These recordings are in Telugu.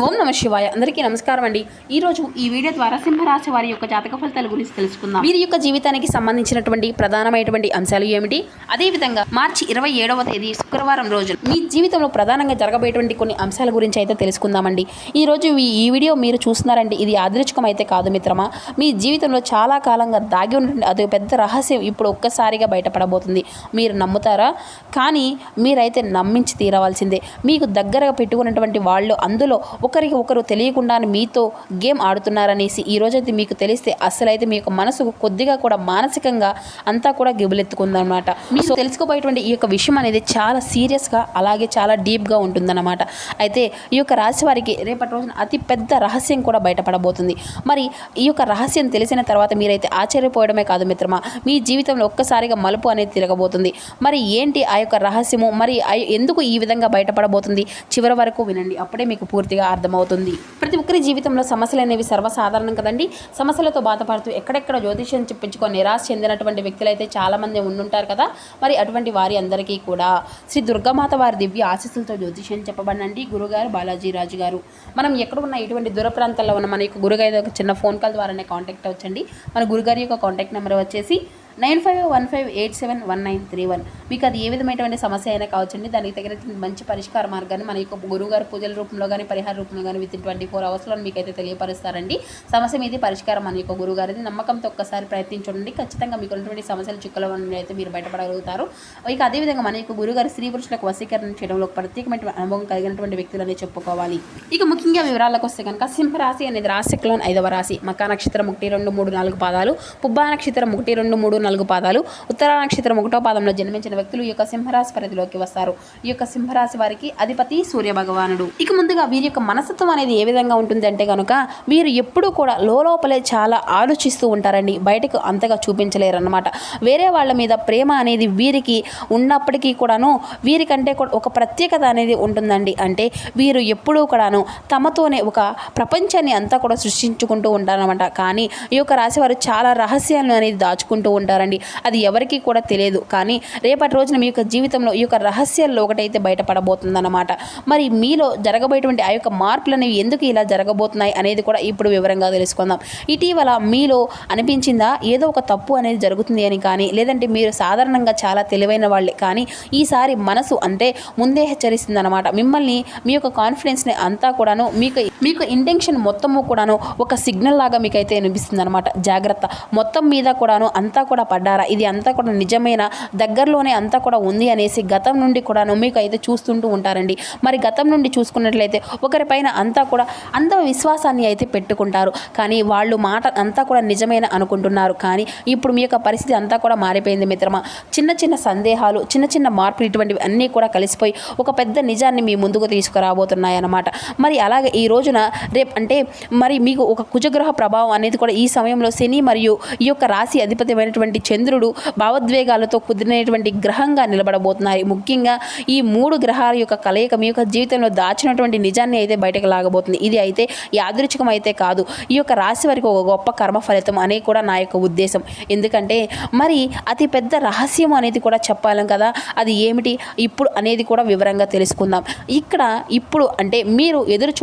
ఓం నమ శివాయ. అందరికీ నమస్కారం అండి. ఈరోజు ఈ వీడియో ద్వారా సింహరాశి వారి యొక్క జాతక ఫలితాల గురించి తెలుసుకుందాం. వీరి యొక్క జీవితానికి సంబంధించినటువంటి ప్రధానమైనటువంటి అంశాలు ఏమిటి, అదేవిధంగా మార్చి 27వ తేదీ శుక్రవారం రోజు మీ జీవితంలో ప్రధానంగా జరగబోయేటువంటి కొన్ని అంశాల గురించి అయితే తెలుసుకుందామండి. ఈరోజు ఈ వీడియో మీరు చూస్తున్నారండి, ఇది యాదృచ్ఛికం అయితే కాదు మిత్రమా. మీ జీవితంలో చాలా కాలంగా దాగి ఉన్నటువంటి అది పెద్ద రహస్యం ఇప్పుడు ఒక్కసారిగా బయటపడబోతుంది. మీరు నమ్ముతారా? కానీ మీరైతే నమ్మించి తీరవలసిందే. మీకు దగ్గరగా పెట్టుకున్నటువంటి వాళ్ళు అందులో ఒకరికి ఒకరు తెలియకుండా మీతో గేమ్ ఆడుతున్నారనేసి ఈరోజైతే మీకు తెలిస్తే అసలైతే మీకు మనసు కొద్దిగా కూడా మానసికంగా అంతా కూడా గిబులెత్తుకుందనమాట. మీకు తెలుసుకోబోయేటువంటి ఈ యొక్క విషయం అనేది చాలా సీరియస్గా అలాగే చాలా డీప్గా ఉంటుందన్నమాట. అయితే ఈ యొక్క రాశి వారికి రేపటి రోజున అతి పెద్ద రహస్యం కూడా బయటపడబోతుంది. మరి ఈ యొక్క రహస్యం తెలిసిన తర్వాత మీరైతే ఆశ్చర్యపోవడమే కాదు మిత్రమా, మీ జీవితంలో ఒక్కసారిగా మలుపు అనేది తిరగబోతుంది. మరి ఏంటి ఆ యొక్క రహస్యము, మరి ఎందుకు ఈ విధంగా బయటపడబోతుంది, చివరి వరకు వినండి, అప్పుడే మీకు పూర్తిగా అర్థమవుతుంది. ప్రతి ఒక్కరి జీవితంలో సమస్యలు అనేవి సర్వసాధారణం కదండి. సమస్యలతో బాధపడుతూ ఎక్కడెక్కడ జ్యోతిష్యం చెప్పించుకొని నిరాశ చెందినటువంటి వ్యక్తులు అయితే చాలామంది ఉండుంటారు కదా. మరి అటువంటి వారి అందరికీ కూడా శ్రీ దుర్గామాత వారి దివ్య ఆశీస్సులతో జ్యోతిష్యం చెప్పబడినండి గురుగారు బాలాజీ రాజు గారు. మనం ఎక్కడ ఉన్న ఇటువంటి దూర ప్రాంతాల్లో ఉన్న మన యొక్క గురుగారి ఒక చిన్న ఫోన్ కాల్ ద్వారానే కాంటాక్ట్ అవ్వచ్చండి. మన గురుగారి యొక్క కాంటాక్ట్ నెంబర్ వచ్చేసి 9515871931. మీకు అది ఏ విధమైనటువంటి సమస్య అయినా కావచ్చండి. దానికి తగిన మంచి పరిష్కార మార్గాన్ని మన యొక్క గురువుగారు పూజల రూపంలో కానీ పరిహార రూపంలో కానీ విత్ 24 అవర్స్లో మీకు అయితే తెలియపరుస్తారండి. సమస్య మీది పరిష్కారం మన యొక్క గురువుగారిది. నమ్మకంతో ఒక్కసారి ప్రయత్నించండి, ఖచ్చితంగా మీకు ఉన్నటువంటి సమస్యలు చిక్కుల అయితే మీరు బయటపడగలుగుతారు. ఇక అదేవిధంగా మన యొక్క గురువుగారు స్త్రీ పురుషులకు వశీకరణ చేయడంలో ప్రత్యేకమైన అనుభవం కలిగినటువంటి వ్యక్తులనే చెప్పుకోవాలి. ఇక ముఖ్యంగా వివరాలకు వస్తే కనుక సింహరాశి అనేది రాశిలోని 5వ రాశి. మకా నక్షత్రం 1, 2, 3, 4 పాదాలు, పుబ్బా నక్షత్రం 1, 2, 3, 4 పాదాలు, ఉత్తర నక్షత్రం 1వ పాదంలో జన్మించిన వ్యక్తులు ఈ యొక్క సింహరాశి పరిధిలోకి వస్తారు. ఈ యొక్క సింహరాశి వారికి అధిపతి సూర్య భగవానుడు. ఇక ముందుగా వీరి యొక్క మనస్తత్వం అనేది ఏ విధంగా ఉంటుంది అంటే కనుక వీరు ఎప్పుడూ కూడా లోపలే చాలా ఆలోచిస్తూ ఉంటారండి, బయటకు అంతగా చూపించలేరు అన్నమాట. వేరే వాళ్ళ మీద ప్రేమ అనేది వీరికి ఉన్నప్పటికీ కూడాను వీరికంటే కూడా ఒక ప్రత్యేకత అనేది ఉంటుందండి. అంటే వీరు ఎప్పుడూ కూడాను తమతోనే ఒక ప్రపంచాన్ని అంతా కూడా సృష్టించుకుంటూ ఉంటారన్నమాట. కానీ ఈ యొక్క రాశి వారు చాలా రహస్యాలను అనేది దాచుకుంటూ ఉంటారండి. అది ఎవరికి కూడా తెలియదు. కానీ రేపటి రోజున మీ యొక్క జీవితంలో ఈ యొక్క రహస్యాల్లో ఒకటైతే బయటపడబోతుందన్నమాట. మరి మీలో జరగబోయేటువంటి ఆ యొక్క మార్పులు అనేవి ఎందుకు ఇలా జరగబోతున్నాయి అనేది కూడా ఇప్పుడు వివరంగా తెలుసుకుందాం. ఇటీవల మీలో అనిపించిందా ఏదో ఒక తప్పు అనేది జరుగుతుంది అని, కానీ లేదంటే మీరు సాధారణంగా చాలా తెలివైన వాళ్ళే, కానీ ఈసారి మనసు అంటే ముందే హెచ్చరిస్తుంది అనమాట. మిమ్మల్ని మీ యొక్క కాన్ఫిడెన్స్ని అంతా కూడాను మీకు ఇంటెన్షన్ మొత్తము కూడాను ఒక సిగ్నల్ లాగా మీకైతే అనిపిస్తుంది అనమాట. జాగ్రత్త, మొత్తం మీద కూడాను అంతా కూడా పడ్డారా, ఇది అంతా కూడా నిజమైన దగ్గరలోనే అంతా కూడా ఉంది అనేసి గతం నుండి కూడాను మీకు అయితే చూస్తుంటూ ఉంటారండి. మరి గతం నుండి చూసుకున్నట్లయితే ఒకరిపైన అంతా కూడా అంత విశ్వాసాన్ని అయితే పెట్టుకుంటారు, కానీ వాళ్ళు మాట అంతా కూడా నిజమైన అనుకుంటున్నారు. కానీ ఇప్పుడు మీ యొక్క పరిస్థితి అంతా కూడా మారిపోయింది మిత్రమా. చిన్న చిన్న సందేహాలు, చిన్న చిన్న మార్పులు ఇటువంటివి అన్నీ కూడా కలిసిపోయి ఒక పెద్ద నిజాన్ని మీ ముందుకు తీసుకురాబోతున్నాయి అన్నమాట. మరి అలాగే ఈ రోజున రేపు అంటే మరి మీకు ఒక కుజగ్రహ ప్రభావం అనేది కూడా ఈ సమయంలో శని మరియు ఈ యొక్క రాశి అధిపతిమైనటువంటి చంద్రుడు భావోద్వేగాలతో కుదిరినటువంటి గ్రహంగా నిలబడబోతున్నాయి. ముఖ్యంగా ఈ 3 గ్రహాల యొక్క కలయిక మీ యొక్క జీవితంలో దాచినటువంటి నిజాన్ని అయితే బయటకు లాగబోతుంది. ఇది అయితే యాదృచ్ఛికం అయితే కాదు, ఈ యొక్క రాశి వారికి ఒక గొప్ప కర్మ ఫలితం అనే కూడా నా యొక్క ఉద్దేశం. ఎందుకంటే మరి అతి పెద్ద రహస్యం అనేది కూడా చెప్పాలం కదా, అది ఏమిటి ఇప్పుడు అనేది కూడా వివరంగా తెలుసుకుందాం. ఇప్పుడు అంటే మీరు ఎదురు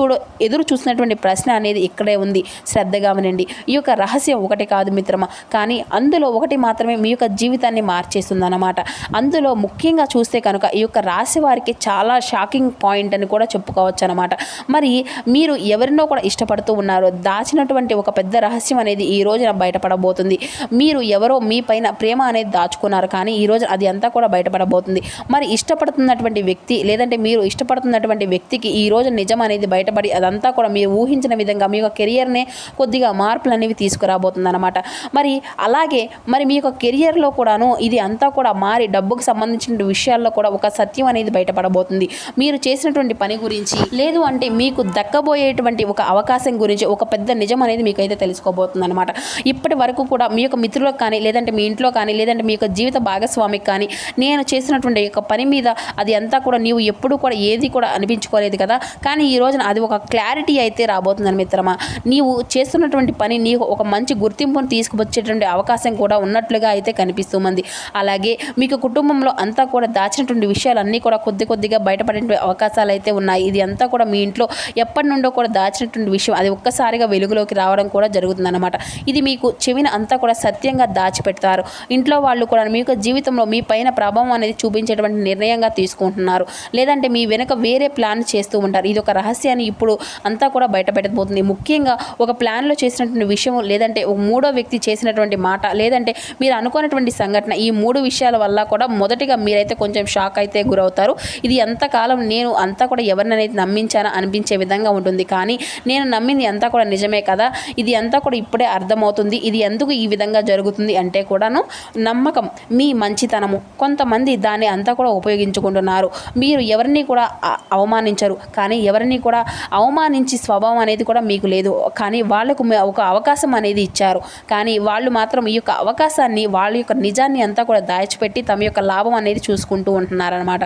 చూసినటువంటి ప్రశ్న అనేది ఇక్కడే ఉంది, శ్రద్ధగా వినండి. ఈ యొక్క రహస్యం ఒకటి కాదు మిత్రమా, కానీ అందులో ఒకటి మాత్రమే మీ యొక్క జీవితాన్ని మార్చేస్తుంది అన్నమాట. అందులో ముఖ్యంగా చూస్తే కనుక ఈ యొక్క రాశి వారికి చాలా షాకింగ్ పాయింట్ అని కూడా చెప్పుకోవచ్చు అనమాట. మరి మీరు ఎవరినో కూడా ఇష్టపడుతూ ఉన్నారో దాచినటువంటి ఒక పెద్ద రహస్యం అనేది ఈ రోజున బయటపడబోతుంది. మీరు ఎవరో మీ పైన ప్రేమ అనేది దాచుకున్నారు, కానీ ఈ రోజు అది అంతా కూడా బయటపడబోతుంది. మరి ఇష్టపడుతున్నటువంటి వ్యక్తి లేదంటే మీరు ఇష్టపడుతున్నటువంటి వ్యక్తికి ఈ రోజు నిజం అనేది బయటపడి అదంతా కూడా మీరు ఊహించిన విధంగా మీ యొక్క కెరియర్నే కొద్దిగా మార్పులు అనేవి తీసుకురాబోతుంది అనమాట. మరి అలాగే మరి మీ యొక్క కెరియర్లో కూడాను ఇది అంతా కూడా మారి డబ్బుకు సంబంధించిన విషయాల్లో కూడా ఒక సత్యం అనేది బయటపడబోతుంది. మీరు చేసినటువంటి పని గురించి లేదు అంటే మీకు దక్కబోయేటువంటి ఒక అవకాశం గురించి ఒక పెద్ద నిజం అనేది మీకైతే తెలుసుకోబోతుంది అనమాట. ఇప్పటి వరకు కూడా మీ యొక్క మిత్రులకు కానీ లేదంటే మీ ఇంట్లో కానీ లేదంటే మీ యొక్క జీవిత భాగస్వామికి కానీ నేను చేసినటువంటి యొక్క పని మీద అది అంతా కూడా నీవు ఎప్పుడు కూడా ఏది కూడా అనిపించుకోలేదు కదా, కానీ ఈ రోజున అది ఒక క్లారిటీ అయితే రాబోతుందని మిత్రమా. నీవు చేస్తున్నటువంటి పని నీకు ఒక మంచి గుర్తింపును తీసుకువచ్చేటువంటి అవకాశం కూడా ఉన్న ఉన్నట్లుగా అయితే కనిపిస్తుంది. అలాగే మీకు కుటుంబంలో అంతా కూడా దాచినటువంటి విషయాలన్నీ కూడా కొద్దిగా బయటపడే అవకాశాలు అయితే ఉన్నాయి. ఇది అంతా కూడా మీ ఇంట్లో ఎప్పటి నుండో కూడా దాచినటువంటి విషయం అది ఒక్కసారిగా వెలుగులోకి రావడం కూడా జరుగుతుందన్నమాట. ఇది మీకు చెవిన అంతా కూడా సత్యంగా దాచిపెడతారు. ఇంట్లో వాళ్ళు కూడా మీ యొక్క జీవితంలో మీ పైన ప్రభావం అనేది చూపించేటువంటి నిర్ణయంగా తీసుకుంటున్నారు. లేదంటే మీ వెనుక వేరే ప్లాన్ చేస్తూ ఉంటారు. ఇది ఒక రహస్యాన్ని ఇప్పుడు అంతా కూడా బయటపెట్టబోతుంది. ముఖ్యంగా ఒక ప్లాన్లో చేసినటువంటి విషయం, లేదంటే ఒక మూడో వ్యక్తి చేసినటువంటి మాట, లేదంటే మీరు అనుకున్నటువంటి సంఘటన, ఈ 3 విషయాల వల్ల కూడా మొదటిగా మీరైతే కొంచెం షాక్ అయితే గురవుతారు. ఇది ఎంతకాలం నేను అంతా కూడా ఎవరినైతే నమ్మించానా అనిపించే విధంగా ఉంటుంది. కానీ నేను నమ్మింది అంతా కూడా నిజమే కదా, ఇది అంతా కూడా ఇప్పుడే అర్థమవుతుంది. ఇది ఎందుకు ఈ విధంగా జరుగుతుంది అంటే కూడాను నమ్మకం, మీ మంచితనము. కొంతమంది దాన్ని అంతా కూడా ఉపయోగించుకుంటున్నారు. మీరు ఎవరిని కూడా అవమానించరు, కానీ ఎవరిని కూడా అవమానించి స్వభావం అనేది కూడా మీకు లేదు. కానీ వాళ్ళకు ఒక అవకాశం అనేది ఇచ్చారు. కానీ వాళ్ళు మాత్రం ఈ యొక్క అవకాశాన్ని, వాళ్ళ యొక్క నిజాన్ని అంతా కూడా దాచిపెట్టి తమ యొక్క లాభం అనేది చూసుకుంటూ ఉంటున్నారనమాట.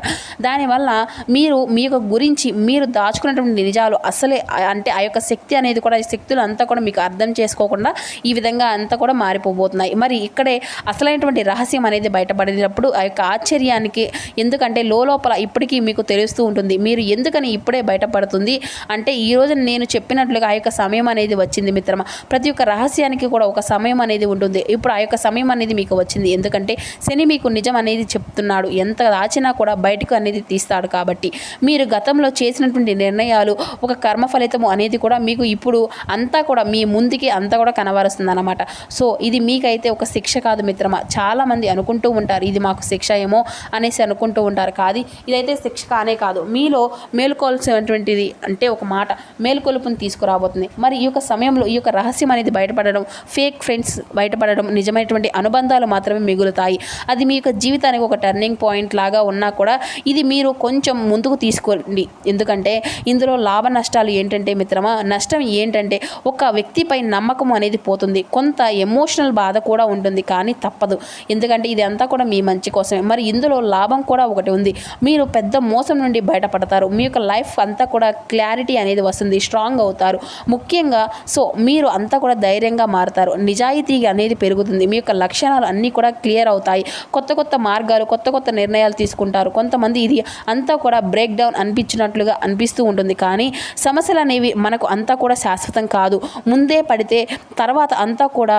దానివల్ల మీరు మీ యొక్క గురించి మీరు దాచుకున్నటువంటి నిజాలు అసలే అంటే ఆ యొక్క శక్తి అనేది కూడా, ఈ శక్తులు అంతా కూడా మీకు అర్థం చేసుకోకుండా ఈ విధంగా అంతా కూడా మారిపోబోతున్నాయి. మరి ఇక్కడే అసలైనటువంటి రహస్యం అనేది బయటపడినప్పుడు ఆ యొక్క ఆశ్చర్యానికి, ఎందుకంటే లోపల ఇప్పటికీ మీకు తెలుస్తూ ఉంటుంది మీరు ఎందుకని ఇప్పుడే బయటపడుతుంది అంటే, ఈరోజు నేను చెప్పినట్లుగా ఆ యొక్క సమయం అనేది వచ్చింది మిత్రమా. ప్రతి ఒక్క రహస్యానికి కూడా ఒక సమయం అనేది ఉంటుంది. ఇప్పుడు ఆ యొక్క సమయం అనేది మీకు వచ్చింది. ఎందుకంటే శని మీకు నిజం అనేది చెప్తున్నాడు. ఎంత దాచినా కూడా బయటకు అనేది తీస్తాడు. కాబట్టి మీరు గతంలో చేసినటువంటి నిర్ణయాలు, ఒక కర్మ ఫలితము అనేది కూడా మీకు ఇప్పుడు అంతా కూడా మీ ముందుకి అంతా కూడా కనబరుస్తుంది అన్నమాట. సో ఇది మీకైతే ఒక శిక్ష కాదు మిత్రమా. చాలామంది అనుకుంటూ ఉంటారు ఇది మాకు శిక్ష ఏమో అనేసి అనుకుంటూ ఉంటారు. కాదు, ఇదైతే శిక్ష కానే కాదు, మీలో మేలుకోవాల్సినటువంటిది అంటే ఒక మాట మేలుకొలుపుని తీసుకురాబోతుంది. మరి ఈ యొక్క సమయంలో ఈ యొక్క రహస్యం అనేది బయటపడడం, ఫేక్ ఫ్రెండ్స్ బయటపడడం, నిజమైనటువంటి అనుబంధాలు మాత్రమే మిగులుతాయి. అది మీ యొక్క జీవితానికి ఒక టర్నింగ్ పాయింట్ లాగా ఉన్నా కూడా ఇది మీరు కొంచెం ముందుకు తీసుకోండి. ఎందుకంటే ఇందులో లాభ నష్టాలు ఏంటంటే మిత్రమా, నష్టం ఏంటంటే ఒక వ్యక్తిపై నమ్మకం అనేది పోతుంది, కొంత ఎమోషనల్ బాధ కూడా ఉంటుంది. కానీ తప్పదు, ఎందుకంటే ఇది అంతా కూడా మీ మంచి కోసమే. మరి ఇందులో లాభం కూడా ఒకటి ఉంది, మీరు పెద్ద మోసం నుండి బయటపడతారు. మీ యొక్క లైఫ్ అంతా కూడా క్లారిటీ అనేది వస్తుంది, స్ట్రాంగ్ అవుతారు. ముఖ్యంగా సో మీరు అంతా కూడా ధైర్యంగా మారుతారు, నిజాయితీ అనేది పెరుగుతుంది, మీ యొక్క లక్షణాలు అన్నీ కూడా క్లియర్ అవుతాయి. కొత్త మార్గాలు, కొత్త నిర్ణయాలు తీసుకుంటారు. కొంతమంది ఇది అంతా కూడా బ్రేక్ డౌన్ అనిపించినట్లుగా అనిపిస్తూ ఉంటుంది. కానీ సమస్యలు అనేవి మనకు అంతా కూడా శాశ్వతం కాదు. ముందే పడితే తర్వాత అంతా కూడా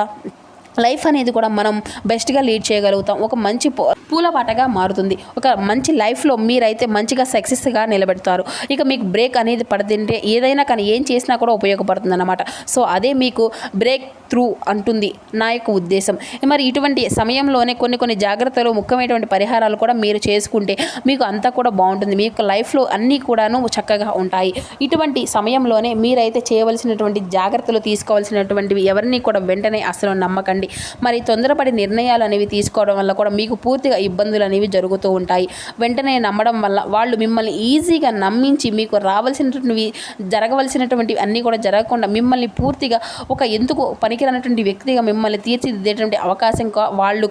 లైఫ్ అనేది కూడా మనం బెస్ట్గా లీడ్ చేయగలుగుతాం. ఒక మంచి పూలపాటగా మారుతుంది. ఒక మంచి లైఫ్లో మీరైతే మంచిగా సక్సెస్గా నిలబెడతారు. ఇక మీకు బ్రేక్ అనేది పడుతుంటే ఏదైనా కానీ ఏం చేసినా కూడా ఉపయోగపడుతుంది అన్నమాట. సో అదే మీకు బ్రేక్ త్రూ అంటుంది నా యొక్క ఉద్దేశం. మరి ఇటువంటి సమయంలోనే కొన్ని జాగ్రత్తలు, ముఖ్యమైనటువంటి పరిహారాలు కూడా మీరు చేసుకుంటే మీకు అంతా కూడా బాగుంటుంది. మీ యొక్క లైఫ్లో అన్నీ కూడాను చక్కగా ఉంటాయి. ఇటువంటి సమయంలోనే మీరైతే చేయవలసినటువంటి జాగ్రత్తలు తీసుకోవాల్సినటువంటివి ఎవరిని కూడా వెంటనే అసలు నమ్మకండి. మరి తొందరపడి నిర్ణయాలు అనేవి తీసుకోవడం వల్ల కూడా మీకు పూర్తిగా ఇబ్బందులు అనేవి జరుగుతూ ఉంటాయి. వెంటనే నమ్మడం వల్ల వాళ్ళు మిమ్మల్ని ఈజీగా నమ్మించి మీకు రావాల్సినటువంటివి, జరగవలసినటువంటివి అన్నీ కూడా జరగకుండా మిమ్మల్ని పూర్తిగా ఒక ఎందుకు పనికిరానటువంటి వ్యక్తిగా మిమ్మల్ని తీర్చిదిద్దేటువంటి అవకాశం వాళ్ళు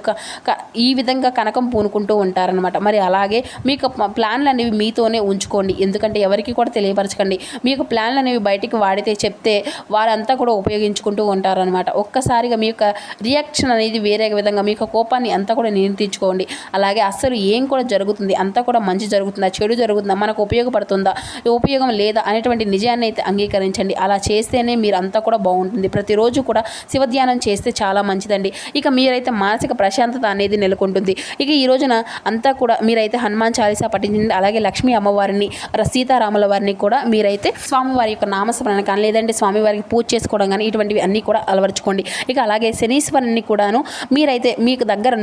ఈ విధంగా కనకం పూనుకుంటూ ఉంటారనమాట. మరి అలాగే మీకు ప్లాన్లు అనేవి మీతోనే ఉంచుకోండి. ఎందుకంటే ఎవరికి కూడా తెలియపరచకండి. మీకు ప్లాన్లు అనేవి బయటికి వాడితే చెప్తే వారంతా కూడా ఉపయోగించుకుంటూ ఉంటారనమాట. ఒక్కసారిగా మీ యొక్క రియాక్షన్ అనేది వేరే విధంగా, మీ యొక్క కోపాన్ని అంతా కూడా నియంత్రించుకోండి. అలాగే అస్సలు ఏం కూడా జరుగుతుంది, అంతా కూడా మంచి జరుగుతుందా, చెడు జరుగుతుందా, మనకు ఉపయోగపడుతుందా, ఉపయోగం లేదా అనేటువంటి నిజాన్ని అయితే అంగీకరించండి. అలా చేస్తేనే మీరు అంతా కూడా బాగుంటుంది. ప్రతిరోజు కూడా శివధ్యానం చేస్తే చాలా మంచిదండి. ఇక మీరైతే మానసిక ప్రశాంతత అనేది నెలకొంటుంది. ఇక ఈ రోజున అంతా కూడా మీరైతే హనుమాన్ చాలీసా పఠించండి. అలాగే లక్ష్మీ అమ్మవారిని, సీతారాముల వారిని కూడా మీరైతే స్వామివారి యొక్క నామస్మరణ కానీ, లేదంటే స్వామివారికి పూజ చేసుకోవడం కానీ ఇటువంటివి అన్నీ కూడా అలవర్చుకోండి. ఇక అలాగే శనీశ్వరుని కూడాను మీరైతే మీకు దగ్గర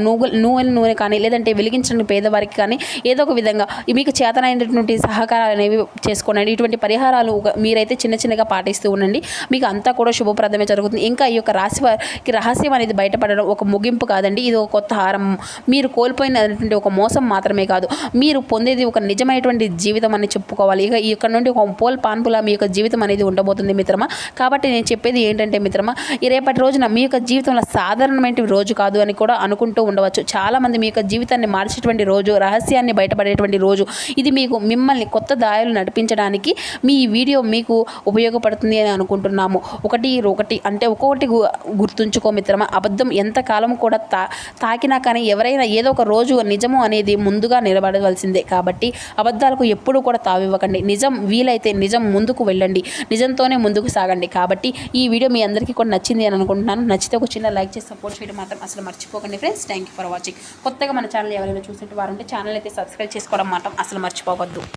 నూనె కానీ, లేదంటే వెలిగించిన పేదవారికి కానీ ఏదో ఒక విధంగా మీకు చేతనైనటువంటి సహకారాలు అనేవి చేసుకోండి. ఇటువంటి పరిహారాలు మీరైతే చిన్నగా పాటిస్తూ ఉండండి. మీకు అంతా కూడా శుభప్రదమే జరుగుతుంది. ఇంకా ఈ యొక్క రాశి వారికి రహస్యం అనేది బయటపడడం ఒక ముగింపు కాదండి, ఇది ఒక కొత్త ఆరంభం. మీరు కోల్పోయినటువంటి ఒక మోసం మాత్రమే కాదు, మీరు పొందేది ఒక నిజమైనటువంటి జీవితం అని చెప్పుకోవాలి. ఇక ఇక్కడ నుండి ఒక పోల్ పాన్పులా మీ యొక్క జీవితం అనేది ఉండబోతుంది మిత్రమా. కాబట్టి నేను చెప్పేది ఏంటంటే మిత్రమా, ఈ రేపటి రోజున మీ యొక్క జీవితంలో సాధారణమైన రోజు కాదు అని కూడా అనుకుంటూ ఉండవచ్చు. చాలామంది మీ యొక్క జీవితాన్ని మార్చేటువంటి రోజు, రహస్యాన్ని బయటపడేటువంటి రోజు ఇది. మిమ్మల్ని కొత్త దారులు నడిపించడానికి మీ వీడియో మీకు ఉపయోగపడుతుంది అని అనుకుంటున్నాము. ఒకటి అంటే ఒక్కొక్కటి గుర్తుంచుకో మిత్రమా, అబద్ధం ఎంతకాలం కూడా తాకినా కానీ ఎవరైనా ఏదో ఒక రోజు నిజము అనేది ముందుగా నిలబడవలసిందే. కాబట్టి అబద్ధాలకు ఎప్పుడూ కూడా తావివ్వకండి. నిజం వీలైతే నిజం ముందుకు వెళ్ళండి, నిజంతోనే ముందుకు సాగండి. కాబట్టి ఈ వీడియో మీ అందరికీ కూడా నచ్చింది అని అనుకుంటున్నాను. నచ్చితే ఒక చిన్న లైక్ చేసి సపోర్ట్ చేయడం మాత్రం అసలు మర్చిపోకండి friends. Thank you for watching. కొత్తగా మన ఛానల్ ఎవరైనా చూసినట్టు వారంటే ఛానల్ అయితే సబ్స్క్రైబ్ చేసుకోవడం మాత్రం అసలు మర్చిపోవద్దు.